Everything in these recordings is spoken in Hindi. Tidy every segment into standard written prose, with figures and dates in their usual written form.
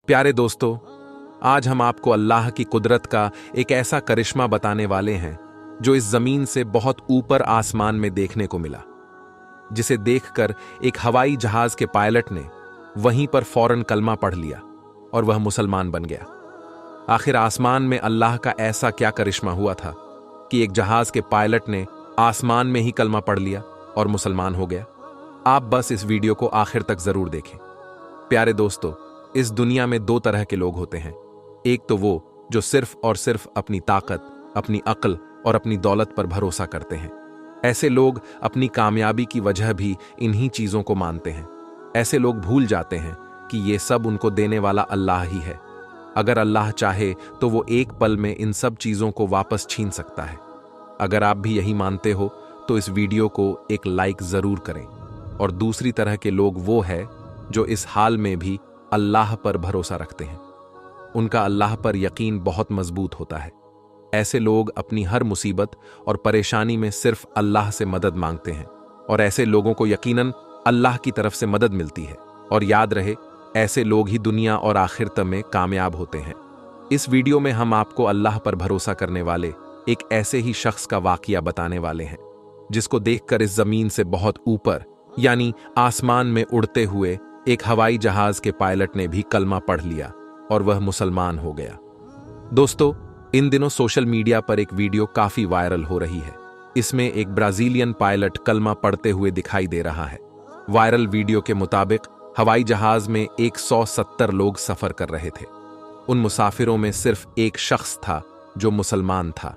प्यारे दोस्तों, आज हम आपको अल्लाह की कुदरत का एक ऐसा करिश्मा बताने वाले हैं जो इस जमीन से बहुत ऊपर आसमान में देखने को मिला, जिसे देखकर एक हवाई जहाज के पायलट ने वहीं पर फौरन कलमा पढ़ लिया और वह मुसलमान बन गया। आखिर आसमान में अल्लाह का ऐसा क्या करिश्मा हुआ था कि एक जहाज के पायलट ने आसमान में ही कलमा पढ़ लिया और मुसलमान हो गया। आप बस इस वीडियो को आखिर तक जरूर देखें। प्यारे दोस्तों, इस दुनिया में दो तरह के लोग होते हैं। एक तो वो जो सिर्फ और सिर्फ अपनी ताकत, अपनी अक्ल और अपनी दौलत पर भरोसा करते हैं। ऐसे लोग अपनी कामयाबी की वजह भी इन्हीं चीजों को मानते हैं। ऐसे लोग भूल जाते हैं कि ये सब उनको देने वाला अल्लाह ही है। अगर अल्लाह चाहे तो वो एक पल में इन सब चीजों को वापस छीन सकता है। अगर आप भी यही मानते हो तो इस वीडियो को एक लाइक जरूर करें। और दूसरी तरह के लोग वो है जो इस हाल में भी अल्लाह पर भरोसा रखते हैं। उनका अल्लाह पर यकीन बहुत मजबूत होता है। ऐसे लोग अपनी हर मुसीबत और परेशानी में सिर्फ अल्लाह से मदद मांगते हैं और ऐसे लोगों को यकीनन अल्लाह की तरफ से मदद मिलती है। और याद रहे, ऐसे लोग ही दुनिया और आखिरत में कामयाब होते हैं। इस वीडियो में हम आपको अल्लाह पर भरोसा करने वाले एक ऐसे ही शख्स का वाकया बताने वाले हैं जिसको देखकर इस जमीन से बहुत ऊपर यानी आसमान में उड़ते हुए एक हवाई जहाज के पायलट ने भी कलमा पढ़ लिया और वह मुसलमान हो गया। दोस्तों, इन दिनों सोशल मीडिया पर एक वीडियो काफी वायरल हो रही है। इसमें एक ब्राजीलियन पायलट कलमा पढ़ते हुए दिखाई दे रहा है। वायरल वीडियो के मुताबिक हवाई जहाज में 170 लोग सफर कर रहे थे। उन मुसाफिरों में सिर्फ एक शख्स था जो मुसलमान था।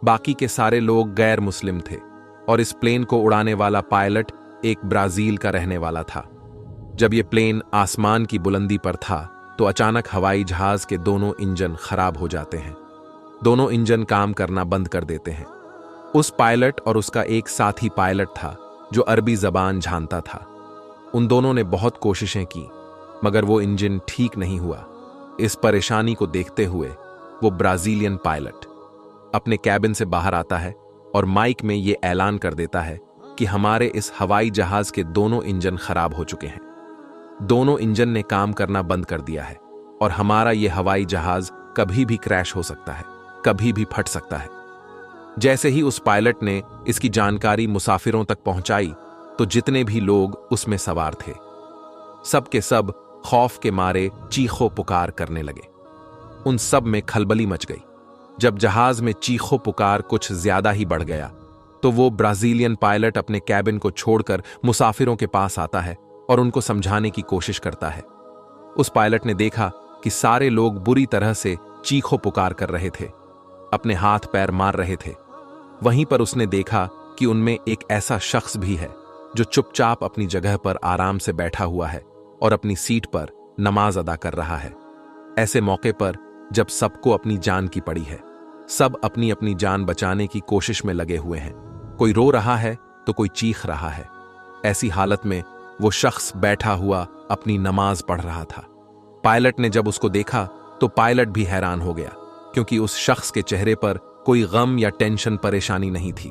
बाकी के सारे लोग गैर मुस्लिम थे और इस प्लेन को उड़ाने वाला पायलट एक ब्राजील का रहने वाला था। जब यह प्लेन आसमान की बुलंदी पर था तो अचानक हवाई जहाज के दोनों इंजन खराब हो जाते हैं। दोनों इंजन काम करना बंद कर देते हैं। उस पायलट और उसका एक साथी पायलट था जो अरबी जबान जानता था। उन दोनों ने बहुत कोशिशें की मगर वो इंजन ठीक नहीं हुआ। इस परेशानी को देखते हुए वो ब्राजीलियन पायलट अपने कैबिन से बाहर आता है और माइक में ये ऐलान कर देता है कि हमारे इस हवाई जहाज के दोनों इंजन खराब हो चुके हैं। दोनों इंजन ने काम करना बंद कर दिया है और हमारा ये हवाई जहाज कभी भी क्रैश हो सकता है, कभी भी फट सकता है। जैसे ही उस पायलट ने इसकी जानकारी मुसाफिरों तक पहुंचाई तो जितने भी लोग उसमें सवार थे सब के सब खौफ के मारे चीखों पुकार करने लगे। उन सब में खलबली मच गई। जब जहाज में चीखों पुकार कुछ ज्यादा ही बढ़ गया तो वो ब्राजीलियन पायलट अपने कैबिन को छोड़कर मुसाफिरों के पास आता है और उनको समझाने की कोशिश करता है। उस पायलट ने देखा कि सारे लोग बुरी तरह से चीखों पुकार कर रहे थे, अपने हाथ पैर मार रहे थे। वहीं पर उसने देखा कि उनमें एक ऐसा शख्स भी है जो चुपचाप अपनी जगह पर आराम से बैठा हुआ है और अपनी सीट पर नमाज अदा कर रहा है। ऐसे मौके पर जब सबको अपनी जान की पड़ी है, सब अपनी अपनी जान बचाने की कोशिश में लगे हुए हैं। कोई रो रहा है तो कोई चीख रहा है। ऐसी हालत में वो शख्स बैठा हुआ अपनी नमाज पढ़ रहा था। पायलट ने जब उसको देखा तो पायलट भी हैरान हो गया, क्योंकि उस शख्स के चेहरे पर कोई गम या टेंशन परेशानी नहीं थी,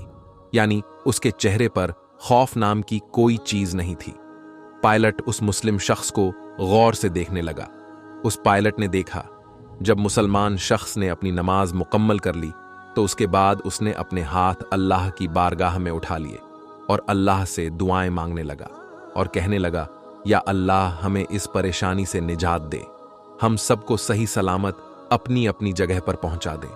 यानी उसके चेहरे पर खौफ नाम की कोई चीज नहीं थी। पायलट उस मुस्लिम शख्स को गौर से देखने लगा। उस पायलट ने देखा जब मुसलमान शख्स ने अपनी नमाज मुकम्मल कर ली तो उसके बाद उसने अपने हाथ अल्लाह की बारगाह में उठा लिए और अल्लाह से दुआएं मांगने लगा और कहने लगा, या अल्लाह हमें इस परेशानी से निजात दे, हम सबको सही सलामत अपनी अपनी जगह पर पहुंचा दे।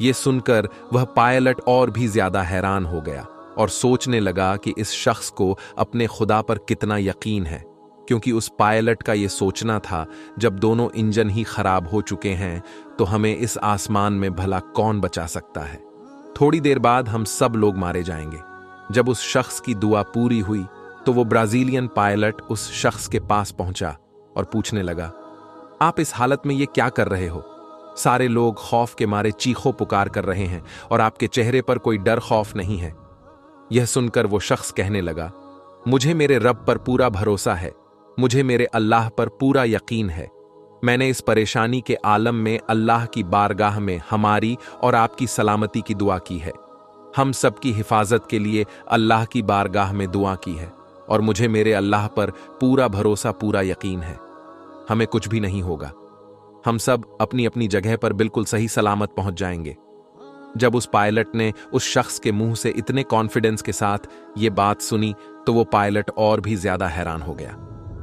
ये सुनकर वह पायलट और भी ज्यादा हैरान हो गया और सोचने लगा कि इस शख्स को अपने खुदा पर कितना यकीन है, क्योंकि उस पायलट का ये सोचना था जब दोनों इंजन ही खराब हो चुके हैं तो हमें इस आसमान में भला कौन बचा सकता है। थोड़ी देर बाद हम सब लोग मारे जाएंगे। जब उस शख्स की दुआ पूरी हुई तो वो ब्राजीलियन पायलट उस शख्स के पास पहुंचा और पूछने लगा, आप इस हालत में ये क्या कर रहे हो? सारे लोग खौफ के मारे चीखों पुकार कर रहे हैं और आपके चेहरे पर कोई डर खौफ नहीं है। यह सुनकर वो शख्स कहने लगा, मुझे मेरे रब पर पूरा भरोसा है, मुझे मेरे अल्लाह पर पूरा यकीन है। मैंने इस परेशानी के आलम में अल्लाह की बारगाह में हमारी और आपकी सलामती की दुआ की है। हम सब की हिफाजत के लिए अल्लाह की बारगाह में दुआ की है और मुझे मेरे अल्लाह पर पूरा भरोसा, पूरा यकीन है। हमें कुछ भी नहीं होगा, हम सब अपनी अपनी जगह पर बिल्कुल सही सलामत पहुंच जाएंगे। जब उस पायलट ने उस शख्स के मुंह से इतने कॉन्फिडेंस के साथ ये बात सुनी तो वो पायलट और भी ज्यादा हैरान हो गया।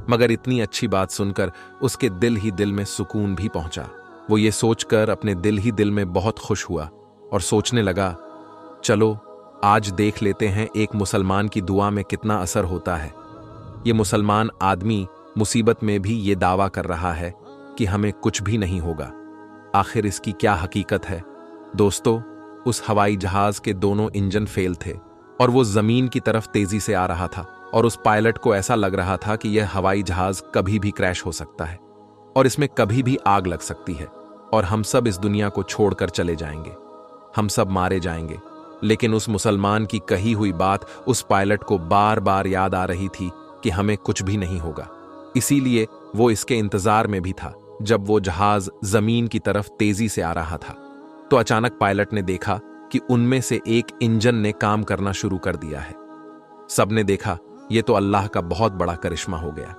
मगर इतनी अच्छी बात सुनकर उसके दिल ही दिल में सुकून भी पहुंचा। वो ये सोचकर अपने दिल ही दिल में बहुत खुश हुआ और सोचने लगा, चलो आज देख लेते हैं एक मुसलमान की दुआ में कितना असर होता है। ये मुसलमान आदमी मुसीबत में भी ये दावा कर रहा है कि हमें कुछ भी नहीं होगा। आखिर इसकी क्या हकीकत है? दोस्तों, उस हवाई जहाज के दोनों इंजन फेल थे और वो जमीन की तरफ तेजी से आ रहा था और उस पायलट को ऐसा लग रहा था कि यह हवाई जहाज कभी भी क्रैश हो सकता है और इसमें कभी भी आग लग सकती है और हम सब इस दुनिया को छोड़कर चले जाएंगे, हम सब मारे जाएंगे। लेकिन उस मुसलमान की कही हुई बात उस पायलट को बार बार याद आ रही थी कि हमें कुछ भी नहीं होगा। इसीलिए वो इसके इंतजार में भी था। जब वो जहाज जमीन की तरफ तेजी से आ रहा था तो अचानक पायलट ने देखा कि उनमें से एक इंजन ने काम करना शुरू कर दिया है। सबने देखा, ये तो अल्लाह का बहुत बड़ा करिश्मा हो गया।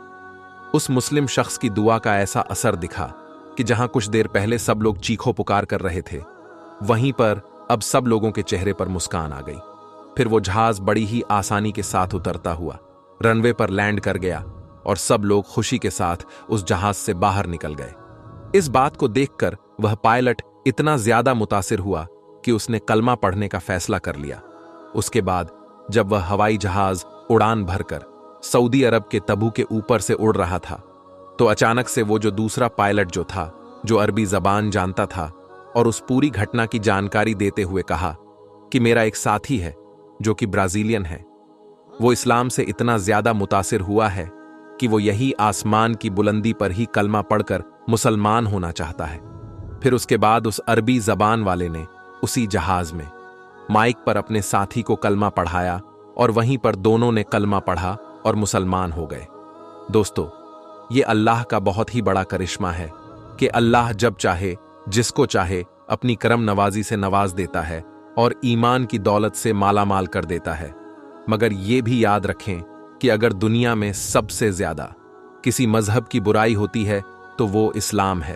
उस मुस्लिम शख्स की दुआ का ऐसा असर दिखा कि जहां कुछ देर पहले सब लोग चीखो पुकार कर रहे थे, वहीं पर अब सब लोगों के चेहरे पर मुस्कान आ गई। फिर वो जहाज बड़ी ही आसानी के साथ उतरता हुआ रनवे पर लैंड कर गया और सब लोग खुशी के साथ उस जहाज से बाहर निकल गए। इस बात को देखकर वह पायलट इतना ज्यादा मुतासिर हुआ कि उसने कलमा पढ़ने का फैसला कर लिया। उसके बाद जब वह हवाई जहाज उड़ान भरकर सऊदी अरब के तबू के ऊपर से उड़ रहा था तो अचानक से वो जो दूसरा पायलट जो था, जो अरबी जबान जानता था और उस पूरी घटना की जानकारी देते हुए कहा कि मेरा एक साथी है जो कि ब्राजीलियन है, वो इस्लाम से इतना ज्यादा मुतासिर हुआ है कि वो यही आसमान की बुलंदी पर ही कलमा पढ़कर मुसलमान होना चाहता है। फिर उसके बाद उस अरबी जबान वाले ने उसी जहाज में माइक पर अपने साथी को कलमा पढ़ाया और वहीं पर दोनों ने कलमा पढ़ा और मुसलमान हो गए। दोस्तों, ये अल्लाह का बहुत ही बड़ा करिश्मा है कि अल्लाह जब चाहे जिसको चाहे अपनी करम नवाजी से नवाज देता है और ईमान की दौलत से माला माल कर देता है। मगर ये भी याद रखें कि अगर दुनिया में सबसे ज्यादा किसी मजहब की बुराई होती है तो वो इस्लाम है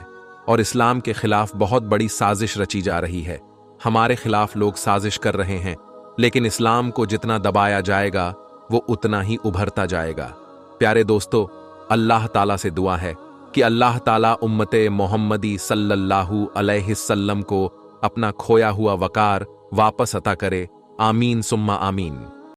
और इस्लाम के खिलाफ बहुत बड़ी साजिश रची जा रही है। हमारे खिलाफ लोग साजिश कर रहे हैं, लेकिन इस्लाम को जितना दबाया जाएगा वो उतना ही उभरता जाएगा। प्यारे दोस्तों, अल्लाह ताला से दुआ है कि अल्लाह ताला उम्मते मोहम्मदी सल्लल्लाहु अलैहि वसल्लम को अपना खोया हुआ वकार वापस अता करे। आमीन सुम्मा आमीन।